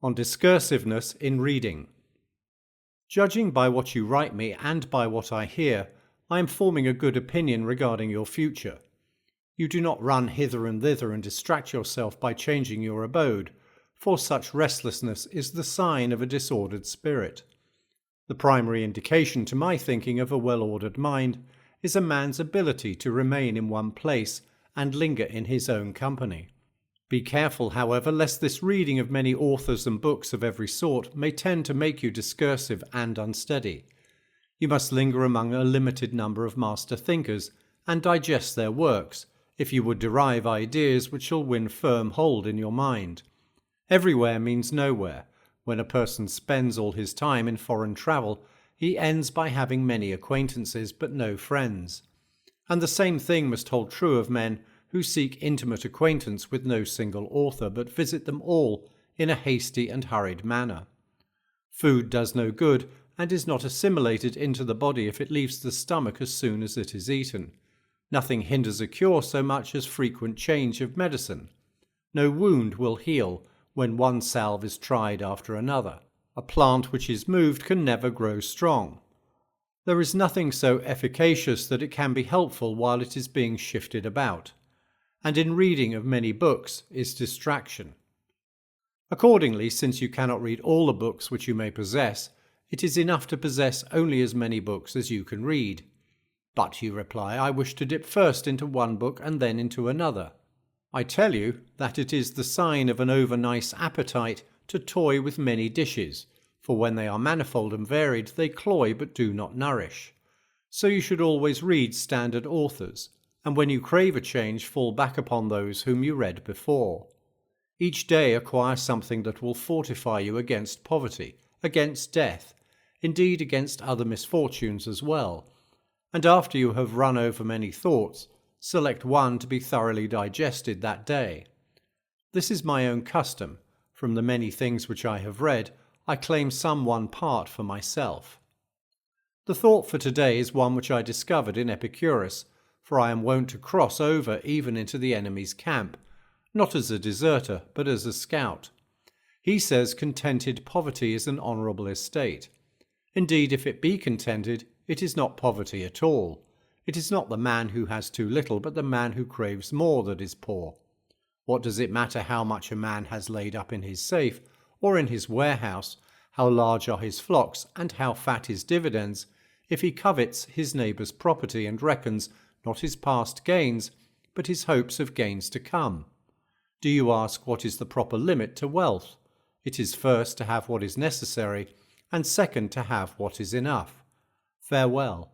on discursiveness in reading. Judging by what you write me and by what I hear, I am forming a good opinion regarding your future. You do not run hither and thither and distract yourself by changing your abode, for such restlessness is the sign of a disordered spirit. The primary indication to my thinking of a well-ordered mind is a man's ability to remain in one place and linger in his own company. Be careful, however, lest this reading of many authors and books of every sort may tend to make you discursive and unsteady. You must linger among a limited number of master thinkers and digest their works, if you would derive ideas which shall win firm hold in your mind. Everywhere means nowhere. When a person spends all his time in foreign travel, he ends by having many acquaintances but no friends. And the same thing must hold true of men who seek intimate acquaintance with no single author, but visit them all in a hasty and hurried manner. Food does no good, and is not assimilated into the body if it leaves the stomach as soon as it is eaten. Nothing hinders a cure so much as frequent change of medicine. No wound will heal when one salve is tried after another. A plant which is moved can never grow strong. There is nothing so efficacious that it can be helpful while it is being shifted about. And in reading of many books is distraction. Accordingly, since you cannot read all the books which you may possess, it is enough to possess only as many books as you can read. But, you reply, I wish to dip first into one book and then into another. I tell you that it is the sign of an over-nice appetite to toy with many dishes, for when they are manifold and varied they cloy but do not nourish. So you should always read standard authors, and when you crave a change fall back upon those whom you read before. Each day acquire something that will fortify you against poverty, against death, indeed against other misfortunes as well, and after you have run over many thoughts, select one to be thoroughly digested that day. This is my own custom. From the many things which I have read, I claim some one part for myself. The thought for today is one which I discovered in Epicurus, for I am wont to cross over even into the enemy's camp, not as a deserter, but as a scout. He says contented poverty is an honourable estate. Indeed, if it be contented, it is not poverty at all. It is not the man who has too little, but the man who craves more that is poor. What does it matter how much a man has laid up in his safe, or in his warehouse, how large are his flocks, and how fat his dividends, if he covets his neighbour's property and reckons not his past gains, but his hopes of gains to come? Do you ask what is the proper limit to wealth? It is first to have what is necessary, and second to have what is enough. Farewell.